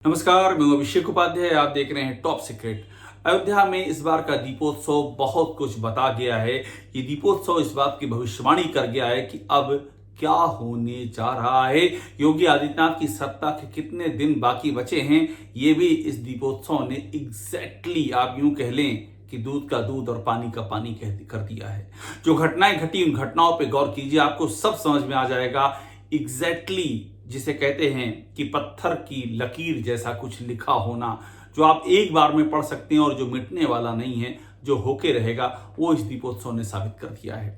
नमस्कार, मैं अभिषेक उपाध्याय। आप देख रहे हैं टॉप सीक्रेट। अयोध्या में इस बार का दीपोत्सव बहुत कुछ बता गया है। ये दीपोत्सव इस बात की भविष्यवाणी कर गया है कि अब क्या होने जा रहा है। योगी आदित्यनाथ की सत्ता के कितने दिन बाकी बचे हैं, ये भी इस दीपोत्सव ने एग्जैक्टली आप यूं कह लें कि दूध का दूध और पानी का पानी कर दिया है। जो घटनाएं घटी उन घटनाओं पर गौर कीजिए, आपको सब समझ में आ जाएगा। एग्जैक्टली जिसे कहते हैं कि पत्थर की लकीर जैसा कुछ लिखा होना, जो आप एक बार में पढ़ सकते हैं और जो मिटने वाला नहीं है, जो होके रहेगा, वो इस दीपोत्सव ने साबित कर दिया है।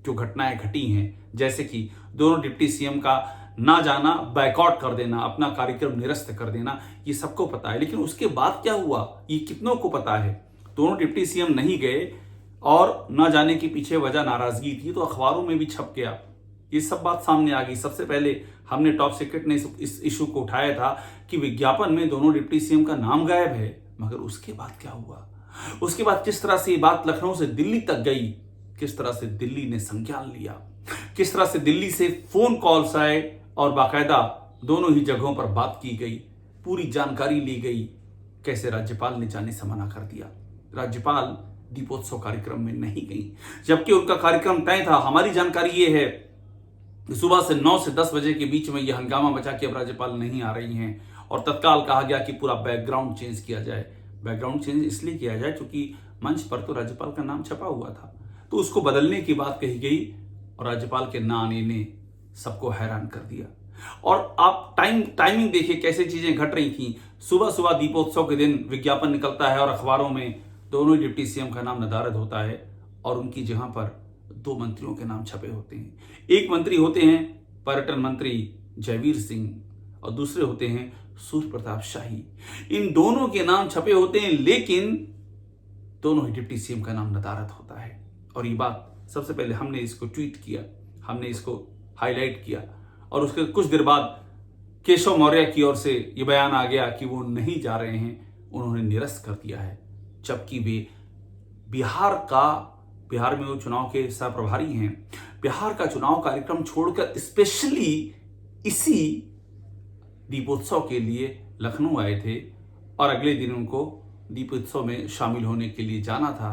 जो घटनाएं घटी हैं, जैसे कि दोनों डिप्टी सीएम का ना जाना, बायकॉट कर देना, अपना कार्यक्रम निरस्त कर देना, ये सबको पता है। लेकिन उसके बाद क्या हुआ, ये कितनों को पता है। दोनों डिप्टी सीएम नहीं गए और ना जाने के पीछे वजह नाराजगी थी, तो अखबारों में भी छप गया। ये सब बात सामने आ गई। सबसे पहले हमने टॉप सीक्रेट ने इस इशू को उठाया था कि विज्ञापन में दोनों डिप्टी सीएम का नाम गायब है। मगर उसके बाद क्या हुआ, उसके बाद किस तरह से ये बात लखनऊ से दिल्ली तक गई, किस तरह से दिल्ली ने संज्ञान लिया, किस तरह से दिल्ली से फोन कॉल्स आए और बाकायदा दोनों ही जगहों पर बात की गई, पूरी जानकारी ली गई। कैसे राज्यपाल ने जाने से मना कर दिया। राज्यपाल दीपोत्सव कार्यक्रम में नहीं गई, जबकि उनका कार्यक्रम तय था। हमारी जानकारी ये है सुबह से 9 से 10 बजे के बीच में यह हंगामा मचा कि अब राज्यपाल नहीं आ रही हैं और तत्काल कहा गया कि पूरा बैकग्राउंड चेंज किया जाए। बैकग्राउंड चेंज इसलिए किया जाए क्योंकि मंच पर तो राज्यपाल का नाम छपा हुआ था, तो उसको बदलने की बात कही गई और राज्यपाल के ना आने ने सबको हैरान कर दिया। और आप टाइमिंग देखिए कैसे चीजें घट रही थी। सुबह सुबह दीपोत्सव के दिन विज्ञापन निकलता है और अखबारों में दोनों ही डिप्टी सीएम का नाम नदारद होता है और उनकी जगह पर 2 मंत्रियों के नाम छपे होते हैं। एक मंत्री होते हैं पर्यटन मंत्री जयवीर सिंह और दूसरे होते हैं सूर्य प्रताप शाही। इन दोनों के नाम छपे होते हैं, लेकिन दोनों ही डिप्टी सीएम का नाम नदारद होता है। और ये बात सबसे पहले हमने इसको ट्वीट किया, हमने इसको हाईलाइट किया और उसके कुछ देर बाद केशव मौर्य की ओर से यह बयान आ गया कि वो नहीं जा रहे हैं, उन्होंने निरस्त कर दिया है। जबकि वे बिहार में वो चुनाव के सह प्रभारी हैं। बिहार का चुनाव कार्यक्रम छोड़कर स्पेशली इसी दीपोत्सव के लिए लखनऊ आए थे और अगले दिन उनको दीपोत्सव में शामिल होने के लिए जाना था।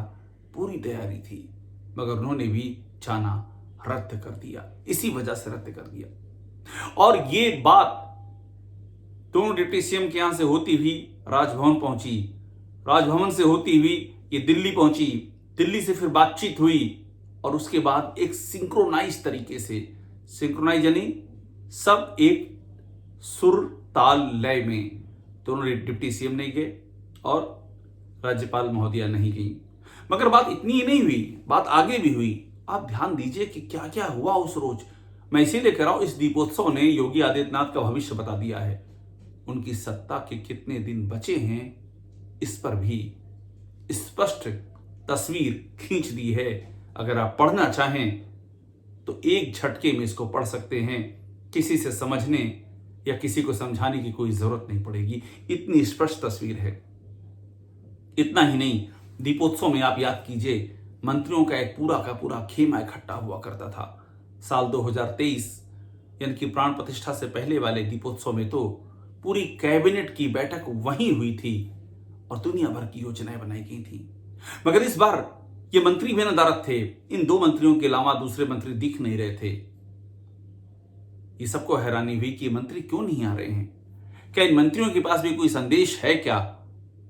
पूरी तैयारी थी, मगर उन्होंने भी जाना रद्द कर दिया। इसी वजह से रद्द कर दिया। और ये बात दोनों डिप्टी सीएम के यहां से होती हुई राजभवन पहुंची, राजभवन से होती हुई ये दिल्ली पहुंची, दिल्ली से फिर बातचीत हुई और उसके बाद एक सिंक्रोनाइज तरीके से, सिंक्रोनाइज यानी सब एक सुर ताल लय में, दोनों डिप्टी सीएम नहीं गए और राज्यपाल महोदया नहीं गई। मगर बात इतनी ही नहीं हुई, बात आगे भी हुई। आप ध्यान दीजिए कि क्या क्या हुआ उस रोज। मैं इसीलिए कह रहा हूं, इस दीपोत्सव ने योगी आदित्यनाथ का भविष्य बता दिया है। उनकी सत्ता के कितने दिन बचे हैं, इस पर भी स्पष्ट तस्वीर खींच दी है। अगर आप पढ़ना चाहें तो एक झटके में इसको पढ़ सकते हैं। किसी से समझने या किसी को समझाने की कोई जरूरत नहीं पड़ेगी, इतनी स्पष्ट तस्वीर है। इतना ही नहीं, दीपोत्सव में आप याद कीजिए, मंत्रियों का एक पूरा का पूरा खेमा इकट्ठा हुआ करता था। साल 2023 यानी कि प्राण प्रतिष्ठा से पहले वाले दीपोत्सव में तो पूरी कैबिनेट की बैठक वहीं हुई थी और दुनिया भर की योजनाएं बनाई गई थी। मगर इस बार ये मंत्री भी नदारद थे। इन 2 मंत्रियों के अलावा दूसरे मंत्री दिख नहीं रहे थे। ये सबको हैरानी हुई कि ये मंत्री क्यों नहीं आ रहे हैं। क्या इन मंत्रियों के पास भी कोई संदेश है क्या?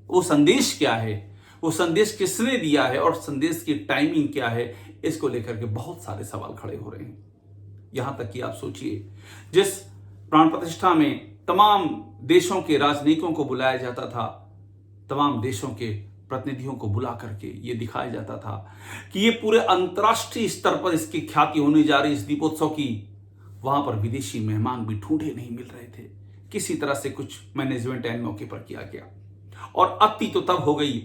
वो संदेश क्या है, वो संदेश किसने दिया है और संदेश की टाइमिंग क्या है, इसको लेकर के बहुत सारे सवाल खड़े हो रहे हैं। यहां तक कि आप सोचिए, जिस प्राण प्रतिष्ठा में तमाम देशों के राजनयिकों को बुलाया जाता था, तमाम देशों के प्रतिनिधियों को बुला करके ये दिखाया जाता था कि ये पूरे अंतर्राष्ट्रीय स्तर पर इसकी ख्याति होने जा रही इस दीपोत्सव की, वहां पर विदेशी मेहमान भी ढूंढे नहीं मिल रहे थे। किसी तरह से कुछ मैनेजमेंट एंड मौके पर किया गया। और अति तो तब हो गई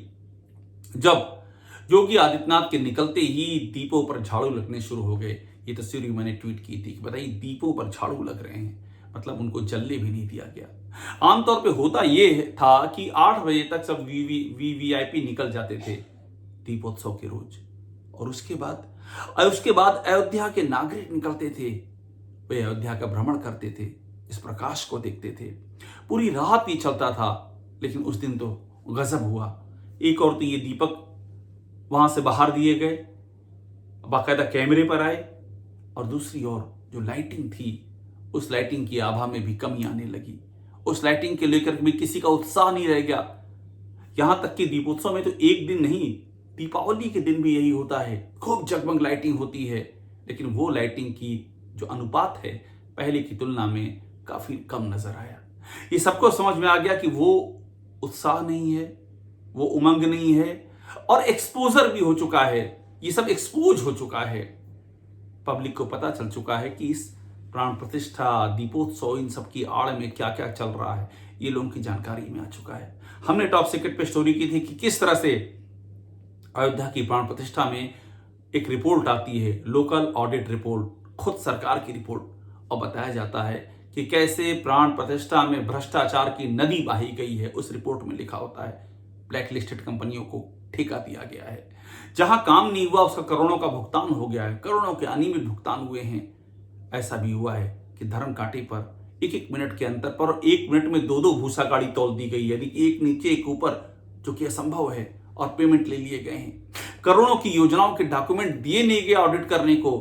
जब योगी आदित्यनाथ के निकलते ही दीपों पर झाड़ू लगने शुरू हो गए। ये तस्वीर भी मैंने ट्वीट की थी कि बताइए, दीपों पर झाड़ू लग रहे हैं, मतलब उनको जलने भी नहीं दिया गया। आमतौर पे होता यह था कि 8 बजे तक सब वीवीआईपी निकल जाते थे दीपोत्सव के रोज, और उसके बाद अयोध्या के नागरिक निकलते थे। वे अयोध्या का भ्रमण करते थे, इस प्रकाश को देखते थे। पूरी रात ये चलता था, लेकिन उस दिन तो गजब हुआ। एक और तो ये दीपक वहां से बाहर दिए गए, बाकायदा कैमरे पर आए, और दूसरी ओर जो लाइटिंग थी, उस लाइटिंग की आभा में भी कमी आने लगी। उस लाइटिंग के लेकर भी किसी का उत्साह नहीं रह गया। यहां तक कि दीपोत्सव में तो एक दिन नहीं, दीपावली के दिन भी यही होता है, खूब जगमग लाइटिंग होती है, लेकिन वो लाइटिंग की जो अनुपात है पहले की तुलना में काफी कम नजर आया। ये सबको समझ में आ गया कि वो उत्साह नहीं है, वो उमंग नहीं है, और एक्सपोजर भी हो चुका है, ये सब एक्सपोज हो चुका है। पब्लिक को पता चल चुका है कि इस प्राण प्रतिष्ठा, दीपोत्सव, इन सब की आड़ में क्या क्या चल रहा है, ये लोगों की जानकारी में आ चुका है। हमने टॉप सीक्रेट पे स्टोरी की थी कि किस तरह से अयोध्या की प्राण प्रतिष्ठा में एक रिपोर्ट आती है, लोकल ऑडिट रिपोर्ट, खुद सरकार की रिपोर्ट, और बताया जाता है कि कैसे प्राण प्रतिष्ठा में भ्रष्टाचार की नदी बही गई है। उस रिपोर्ट में लिखा होता है ब्लैक लिस्टेड कंपनियों को ठेका दिया गया है, जहां काम नहीं हुआ उसका करोड़ों का भुगतान हो गया है, करोड़ों के अनियमित भुगतान हुए हैं। ऐसा भी हुआ है कि धर्म कांटे पर एक एक मिनट के अंतर पर 1 मिनट में 2-2 भूसा गाड़ी तौल दी गई, यानी एक नीचे एक ऊपर, जो कि असंभव है, और पेमेंट ले लिए गए हैं। करोड़ों की योजनाओं के डॉक्यूमेंट दिए नहीं गए ऑडिट करने को,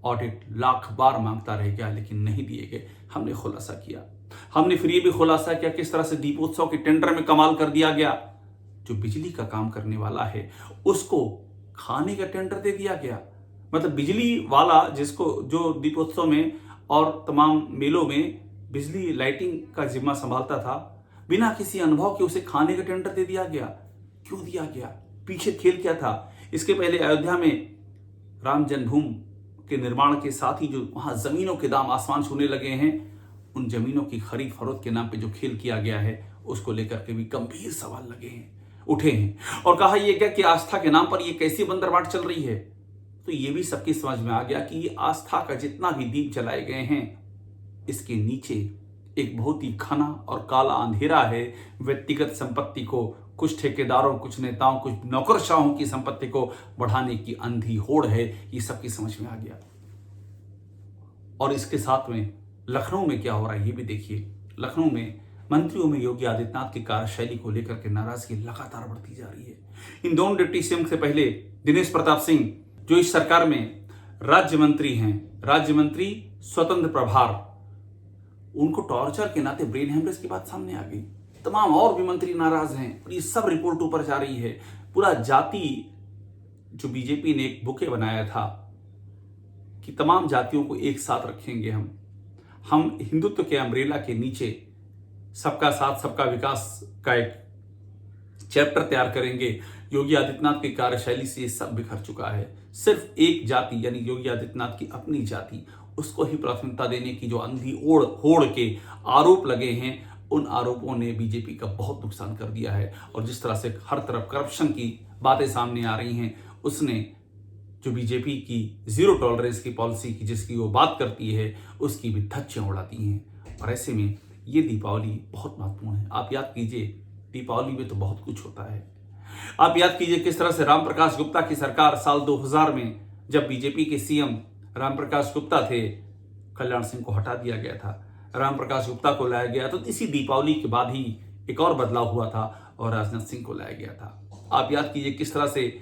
ऑडिट लाख बार मांगता रह गया, लेकिन नहीं दिए गए। हमने खुलासा किया, हमने फिर ये भी खुलासा किया किस तरह से दीपोत्सव के टेंडर में कमाल कर दिया गया। जो बिजली का काम करने वाला है उसको खाने का टेंडर दे दिया गया। मतलब बिजली वाला जिसको, जो दीपोत्सव में और तमाम मेलों में बिजली लाइटिंग का जिम्मा संभालता था, बिना किसी अनुभव के उसे खाने का टेंडर दे दिया गया। क्यों दिया गया? पीछे खेल क्या था? इसके पहले अयोध्या में राम जन्मभूमि के निर्माण के साथ ही जो वहां जमीनों के दाम आसमान छूने लगे हैं, उन जमीनों की खरीद फरोख्त के नाम पे जो खेल किया गया है, उसको लेकर के भी गंभीर सवाल लगे हैं, उठे हैं, और कहा यह क्या कि आस्था के नाम पर यह कैसी बंदरबाट चल रही है। तो ये भी सबकी समझ में आ गया कि ये आस्था का जितना भी दीप जलाए गए हैं, इसके नीचे एक बहुत ही घना और काला अंधेरा है। व्यक्तिगत संपत्ति को, कुछ ठेकेदारों, कुछ नेताओं, कुछ नौकरशाहों की संपत्ति को बढ़ाने की अंधी होड़ है। ये सबकी समझ में आ गया। और इसके साथ में लखनऊ में क्या हो रहा है ये भी देखिए। लखनऊ में मंत्रियों में योगी आदित्यनाथ की कार्यशैली को लेकर के नाराजगी लगातार बढ़ती जा रही है। इन दोनों डिप्टी सीएम से पहले दिनेश प्रताप सिंह, जो इस सरकार में राज्य मंत्री हैं, राज्य मंत्री स्वतंत्र प्रभार, उनको टॉर्चर के नाते ब्रेन हेमरेज की बात सामने आ गई। तमाम और भी मंत्री नाराज हैं और ये सब रिपोर्ट ऊपर जा रही है। पूरा जाति, जो बीजेपी ने एक बुके बनाया था कि तमाम जातियों को एक साथ रखेंगे, हम हिंदुत्व के अम्ब्रेला के नीचे सबका साथ सबका विकास का एक चैप्टर तैयार करेंगे। योगी आदित्यनाथ की कार्यशैली से ये सब बिखर चुका है। सिर्फ एक जाति, यानी योगी आदित्यनाथ की अपनी जाति, उसको ही प्राथमिकता देने की जो अंधी होड़ के आरोप लगे हैं, उन आरोपों ने बीजेपी का बहुत नुकसान कर दिया है। और जिस तरह से हर तरफ करप्शन की बातें सामने आ रही हैं, उसने जो बीजेपी की जीरो टॉलरेंस की पॉलिसी की जिसकी वो बात करती है, उसकी भी धज्जियां उड़ाती हैं। और ऐसे में ये दीपावली बहुत महत्वपूर्ण है। आप याद कीजिए, दीपावली में तो बहुत कुछ होता है। आप याद कीजिए किस तरह से राम प्रकाश गुप्ता की सरकार साल 2000 में, जब बीजेपी के सीएम राम प्रकाश गुप्ता थे, कल्याण सिंह को हटा दिया गया था, राम प्रकाश गुप्ता को लाया गया। तो इसी दीपावली के बाद ही एक और बदलाव हुआ था और राजनाथ सिंह को लाया गया था। आप याद कीजिए किस तरह से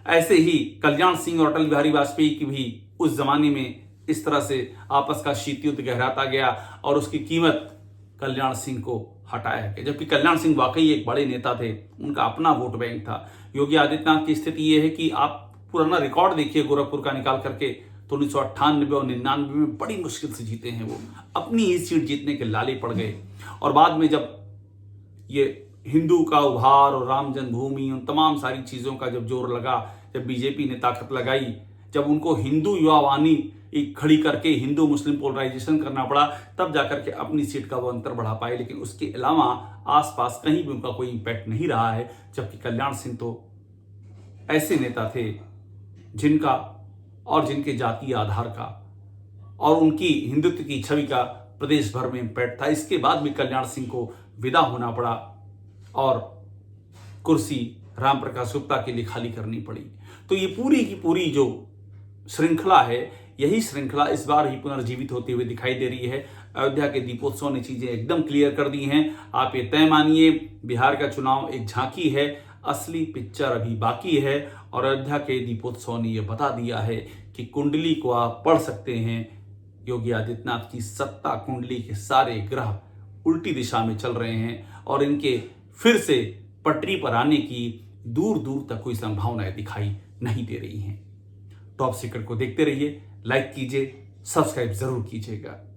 ऐसे ही कल्याण सिंह और अटल बिहारी वाजपेयी की भी उस जमाने में इस तरह से आपस का शीत युद्ध गहराता गया और उसकी कीमत कल्याण सिंह को हटाया गया। जबकि कल्याण सिंह वाकई एक बड़े नेता थे, उनका अपना वोट बैंक था। योगी आदित्यनाथ की स्थिति यह है कि आप पुराना रिकॉर्ड देखिए गोरखपुर का निकाल करके, तो 1998 और 99 में बड़ी मुश्किल से जीते हैं वो, अपनी ही सीट जीतने के लाले पड़ गए। और बाद में जब ये हिंदू का उभार और राम जन्मभूमि, उन तमाम सारी चीजों का जब जोर लगा, जब बीजेपी ने ताकत लगाई, जब उनको हिंदू युवा वाहिनी खड़ी करके हिंदू मुस्लिम पोलराइजेशन करना पड़ा, तब जाकर के अपनी सीट का वो अंतर बढ़ा पाए। लेकिन उसके अलावा आसपास कहीं भी उनका कोई इंपैक्ट नहीं रहा है। जबकि कल्याण सिंह तो ऐसे नेता थे जिनका और जिनके जातीय आधार का और उनकी हिंदुत्व की छवि का प्रदेश भर में इंपैक्ट था। इसके बाद भी कल्याण सिंह को विदा होना पड़ा और कुर्सी राम प्रकाश गुप्ता के लिए खाली करनी पड़ी। तो ये पूरी की पूरी जो श्रृंखला है, यही श्रृंखला इस बार ही पुनर्जीवित होती हुई दिखाई दे रही है। अयोध्या के दीपोत्सव ने चीजें एकदम क्लियर कर दी हैं। आप ये तय मानिए, बिहार का चुनाव एक झांकी है, असली पिक्चर अभी बाकी है। और अयोध्या के दीपोत्सव ने यह बता दिया है कि कुंडली को आप पढ़ सकते हैं। योगी आदित्यनाथ की सत्ता कुंडली के सारे ग्रह उल्टी दिशा में चल रहे हैं और इनके फिर से पटरी पर आने की दूर दूर तक कोई संभावनाएं दिखाई नहीं दे रही हैं। टॉप सीक्रेट को देखते रहिए, लाइक कीजिए, सब्सक्राइब जरूर कीजिएगा।